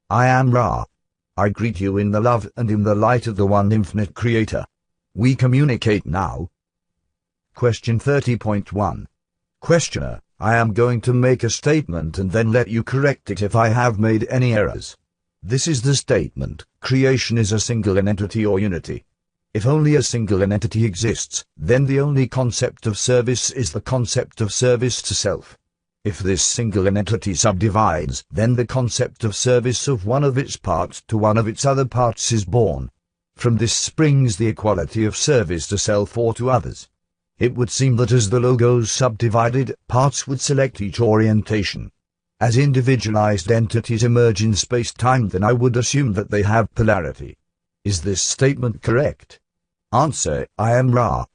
I am Ra. I greet you in the love and in the light of the one infinite Creator. We communicate now. Question 30.1. Questioner, I am going to make a statement and then let you correct it if I have made any errors. This is the statement: creation is a single entity or unity. If only a single entity exists, then the only concept of service is the concept of service to self. If this single entity subdivides, then the concept of service of one of its parts to one of its other parts is born. From this springs the equality of service to self or to others. It would seem that as the logos subdivided, parts would select each orientation. As individualized entities emerge in space-time, then I would assume that they have polarity. Is this statement correct? Answer: I am Ra.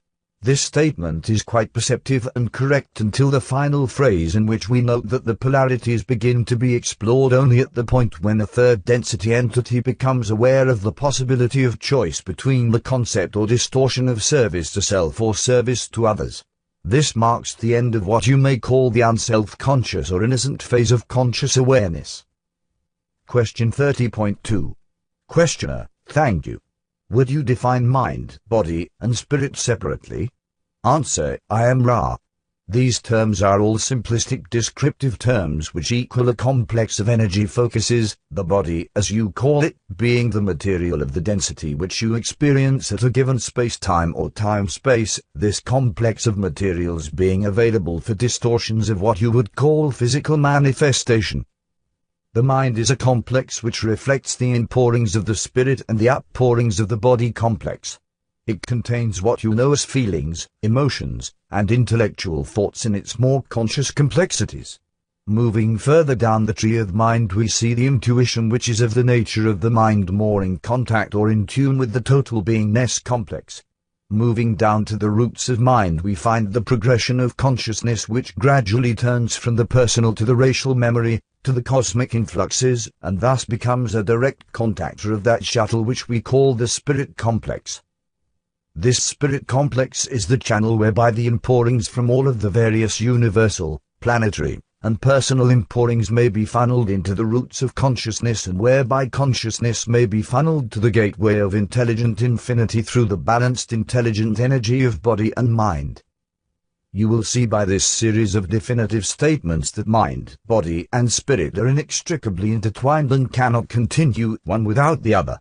This statement is quite perceptive and correct until the final phrase, in which we note that the polarities begin to be explored only at the point when a third density entity becomes aware of the possibility of choice between the concept or distortion of service to self or service to others. This marks the end of what you may call the unself-conscious or innocent phase of conscious awareness. Question 30.2. Questioner, thank you. Would you define mind, body, and spirit separately? Answer: I am Ra. These terms are all simplistic descriptive terms which equal a complex of energy focuses, the body, as you call it, being the material of the density which you experience at a given space-time or time-space, this complex of materials being available for distortions of what you would call physical manifestation. The mind is a complex which reflects the inpourings of the spirit and the outpourings of the body complex. It contains what you know as feelings, emotions, and intellectual thoughts in its more conscious complexities. Moving further down the tree of mind, we see the intuition, which is of the nature of the mind, more in contact or in tune with the total beingness complex. Moving down to the roots of mind, we find the progression of consciousness, which gradually turns from the personal to the racial memory, to the cosmic influxes, and thus becomes a direct contactor of that shuttle which we call the spirit complex. This spirit complex is the channel whereby the inpourings from all of the various universal, planetary, and personal inpourings may be funneled into the roots of consciousness, and whereby consciousness may be funneled to the gateway of intelligent infinity through the balanced intelligent energy of body and mind. You will see by this series of definitive statements that mind, body, and spirit are inextricably intertwined and cannot continue one without the other.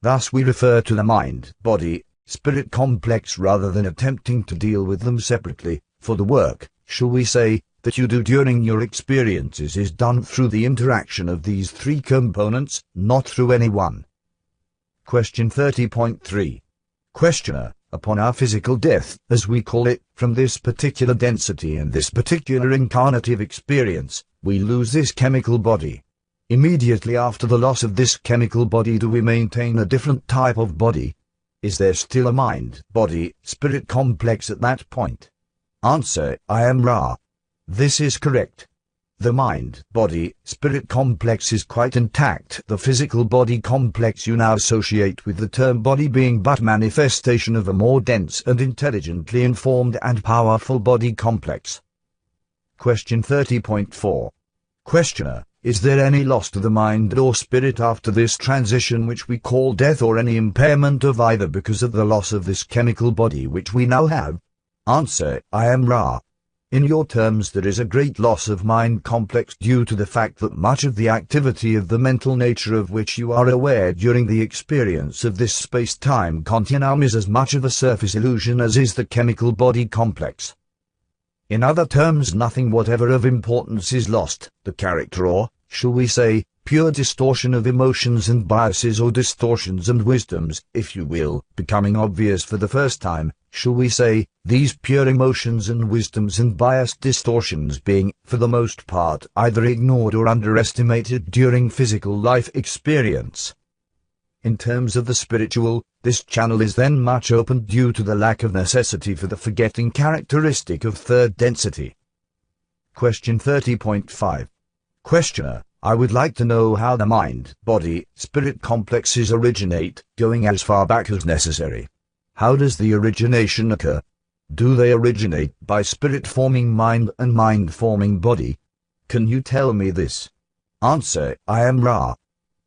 Thus we refer to the mind, body, spirit complex rather than attempting to deal with them separately, for the work, shall we say, that you do during your experiences is done through the interaction of these three components, not through any one. Question 30.3. Questioner, upon our physical death, as we call it, from this particular density and this particular incarnative experience, we lose this chemical body. Immediately after the loss of this chemical body, do we maintain a different type of body? Is there still a mind, body, spirit complex at that point? Answer: I am Ra. This is correct. The mind, body, spirit complex is quite intact, the physical body complex you now associate with the term body being but manifestation of a more dense and intelligently informed and powerful body complex. Question 30.4. Questioner, is there any loss to the mind or spirit after this transition which we call death, or any impairment of either because of the loss of this chemical body which we now have? Answer: I am Ra. In your terms, there is a great loss of mind complex due to the fact that much of the activity of the mental nature of which you are aware during the experience of this space-time continuum is as much of a surface illusion as is the chemical body complex. In other terms, nothing whatever of importance is lost. The character, or, shall we say, pure distortion of emotions and biases, or distortions and wisdoms, if you will, becoming obvious for the first time, shall we say, these pure emotions and wisdoms and biased distortions being, for the most part, either ignored or underestimated during physical life experience. In terms of the spiritual, this channel is then much opened due to the lack of necessity for the forgetting characteristic of third density. Question 30.5. Questioner, I would like to know how the mind, body, spirit complexes originate, going as far back as necessary. How does the origination occur? Do they originate by spirit forming mind and mind forming body? Can you tell me this? Answer: I am Ra.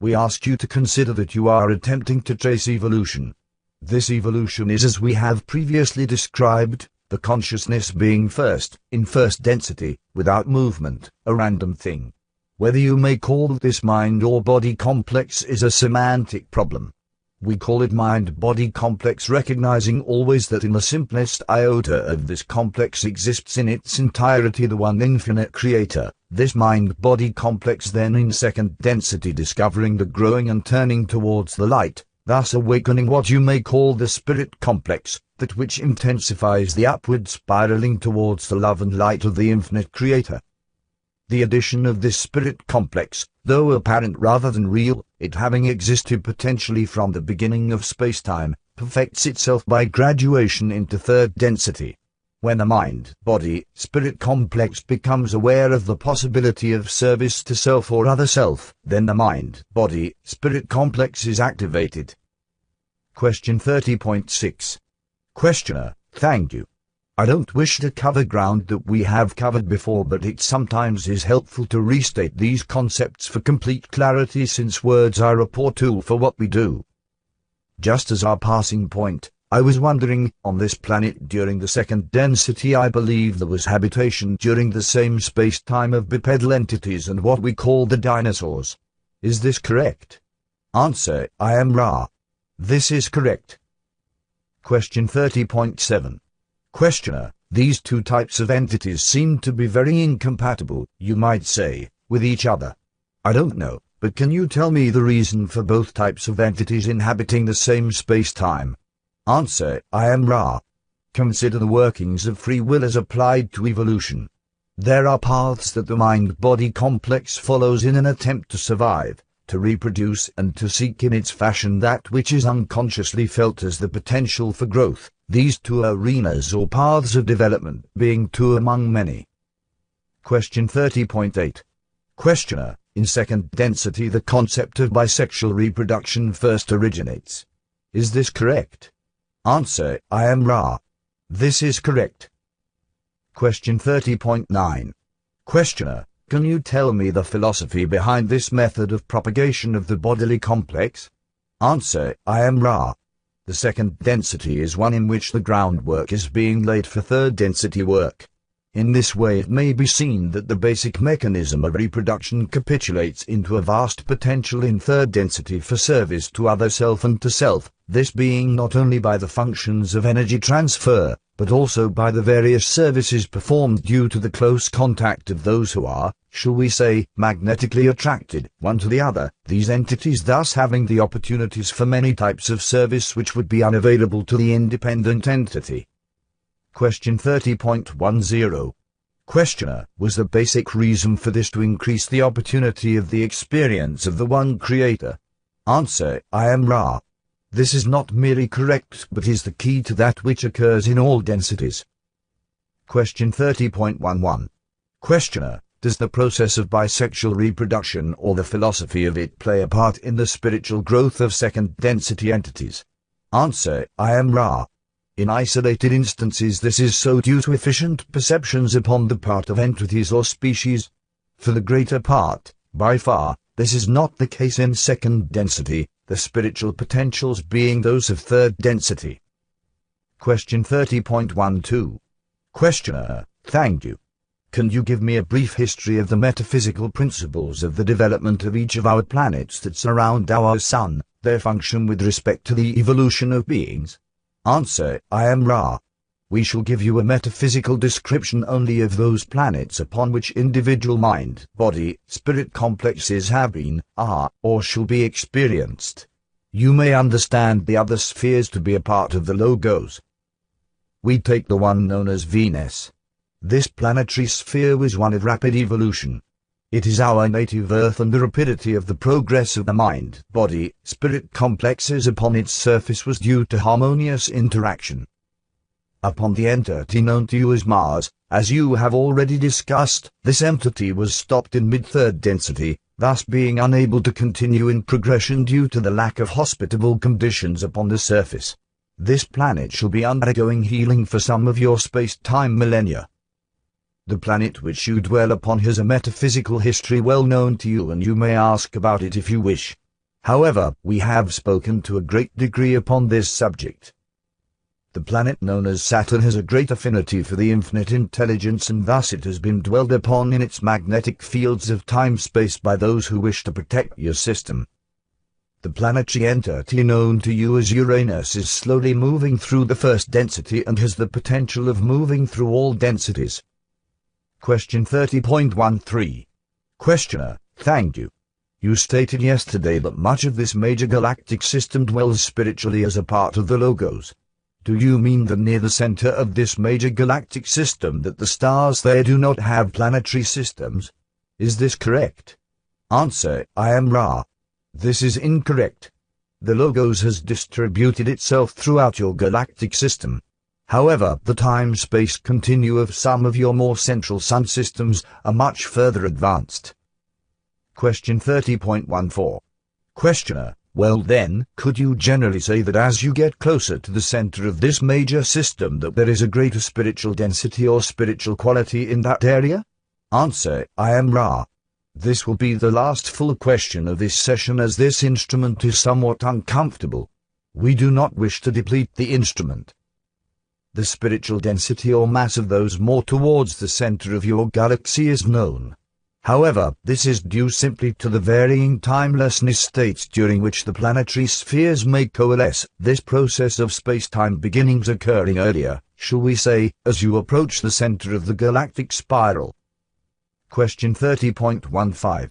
We ask you to consider that you are attempting to trace evolution. This evolution is as we have previously described, the consciousness being first, in first density, without movement, a random thing. Whether you may call this mind or body complex is a semantic problem. We call it mind-body complex, recognizing always that in the simplest iota of this complex exists in its entirety the one infinite creator, this mind-body complex then in second density discovering the growing and turning towards the light, thus awakening what you may call the spirit complex, that which intensifies the upward spiraling towards the love and light of the infinite creator. The addition of this spirit complex, though apparent rather than real, it having existed potentially from the beginning of space-time, perfects itself by graduation into third density. When the mind-body-spirit complex becomes aware of the possibility of service to self or other self, then the mind-body-spirit complex is activated. Question 30.6. Questioner: Thank you. I don't wish to cover ground that we have covered before, but it sometimes is helpful to restate these concepts for complete clarity, since words are a poor tool for what we do. Just as our passing point, I was wondering, on this planet during the second density I believe there was habitation during the same space-time of bipedal entities and what we call the dinosaurs. Is this correct? Answer: I am Ra. This is correct. Question 30.7. Questioner: These two types of entities seem to be very incompatible, you might say, with each other. I don't know, but can you tell me the reason for both types of entities inhabiting the same space-time? Answer: I am Ra. Consider the workings of free will as applied to evolution. There are paths that the mind-body complex follows in an attempt to survive, to reproduce and to seek in its fashion that which is unconsciously felt as the potential for growth, these two arenas or paths of development being two among many. Question 30.8. Questioner: In second density the concept of bisexual reproduction first originates. Is this correct? Answer: I am Ra. This is correct. Question 30.9. Questioner: Can you tell me the philosophy behind this method of propagation of the bodily complex? Answer: I am Ra. The second density is one in which the groundwork is being laid for third density work. In this way it may be seen that the basic mechanism of reproduction capitulates into a vast potential in third density for service to other self and to self, this being not only by the functions of energy transfer, but also by the various services performed due to the close contact of those who are, shall we say, magnetically attracted one to the other, these entities thus having the opportunities for many types of service which would be unavailable to the independent entity. Question 30.10. Questioner: Was the basic reason for this to increase the opportunity of the experience of the one creator? Answer: I am Ra. This is not merely correct but is the key to that which occurs in all densities. Question 30.11. Questioner: Does the process of bisexual reproduction or the philosophy of it play a part in the spiritual growth of second density entities? Answer: I am Ra. In isolated instances this is so due to efficient perceptions upon the part of entities or species. For the greater part, by far, this is not the case in second density, the spiritual potentials being those of third density. Question 30.12. Questioner: Thank you. Can you give me a brief history of the metaphysical principles of the development of each of our planets that surround our Sun, their function with respect to the evolution of beings? Answer: I am Ra. We shall give you a metaphysical description only of those planets upon which individual mind, body, spirit complexes have been, are, or shall be experienced. You may understand the other spheres to be a part of the Logos. We take the one known as Venus. This planetary sphere was one of rapid evolution. It is our native Earth, and the rapidity of the progress of the mind, body, spirit complexes upon its surface was due to harmonious interaction. Upon the entity known to you as Mars, as you have already discussed, this entity was stopped in mid-third density, thus being unable to continue in progression due to the lack of hospitable conditions upon the surface. This planet shall be undergoing healing for some of your space-time millennia. The planet which you dwell upon has a metaphysical history well known to you, and you may ask about it if you wish. However, we have spoken to a great degree upon this subject. The planet known as Saturn has a great affinity for the infinite intelligence, and thus it has been dwelled upon in its magnetic fields of time-space by those who wish to protect your system. The planetary entity known to you as Uranus is slowly moving through the first density and has the potential of moving through all densities. Question 30.13. Questioner: thank you. You stated yesterday that much of this major galactic system dwells spiritually as a part of the Logos. Do you mean that near the center of this major galactic system that the stars there do not have planetary systems? Is this correct? Answer: I am Ra. This is incorrect. The Logos has distributed itself throughout your galactic system. However, the time-space continua of some of your more central sun systems are much further advanced. Question 30.14. Questioner: well then, could you generally say that as you get closer to the center of this major system that there is a greater spiritual density or spiritual quality in that area? Answer: I am Ra. This will be the last full question of this session, as this instrument is somewhat uncomfortable. We do not wish to deplete the instrument. The spiritual density or mass of those more towards the center of your galaxy is known. However, this is due simply to the varying timelessness states during which the planetary spheres may coalesce, this process of space-time beginnings occurring earlier, shall we say, as you approach the center of the galactic spiral. Question 30.15.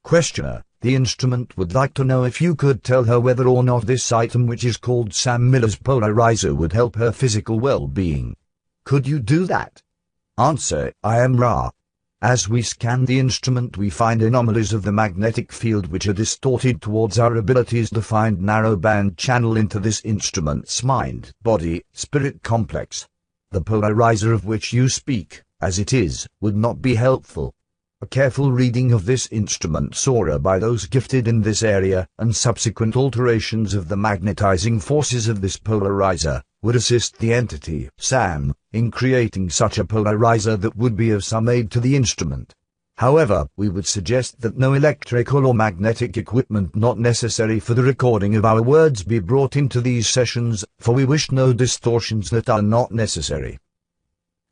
Questioner: the instrument would like to know if you could tell her whether or not this item, which is called Sam Miller's polarizer, would help her physical well-being. Could you do that? Answer: I am Ra. As we scan the instrument, we find anomalies of the magnetic field which are distorted towards our abilities to find narrow-band channel into this instrument's mind, body, spirit complex. The polarizer of which you speak, as it is, would not be helpful. A careful reading of this instrument's aura by those gifted in this area, and subsequent alterations of the magnetizing forces of this polarizer, would assist the entity, Sam, in creating such a polarizer that would be of some aid to the instrument. However, we would suggest that no electrical or magnetic equipment not necessary for the recording of our words be brought into these sessions, for we wish no distortions that are not necessary.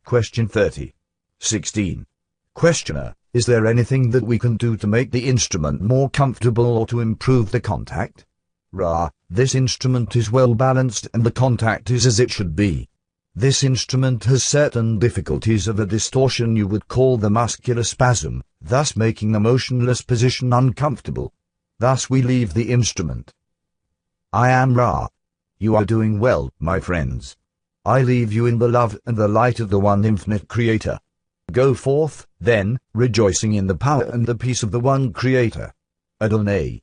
Question 30.16. Questioner: is there anything that we can do to make the instrument more comfortable or to improve the contact? Ra: this instrument is well balanced and the contact is as it should be. This instrument has certain difficulties of a distortion you would call the muscular spasm, thus making the motionless position uncomfortable. Thus we leave the instrument. I am Ra. You are doing well, my friends. I leave you in the love and the light of the one infinite Creator. Go forth, then, rejoicing in the power and the peace of the one Creator. Adonai.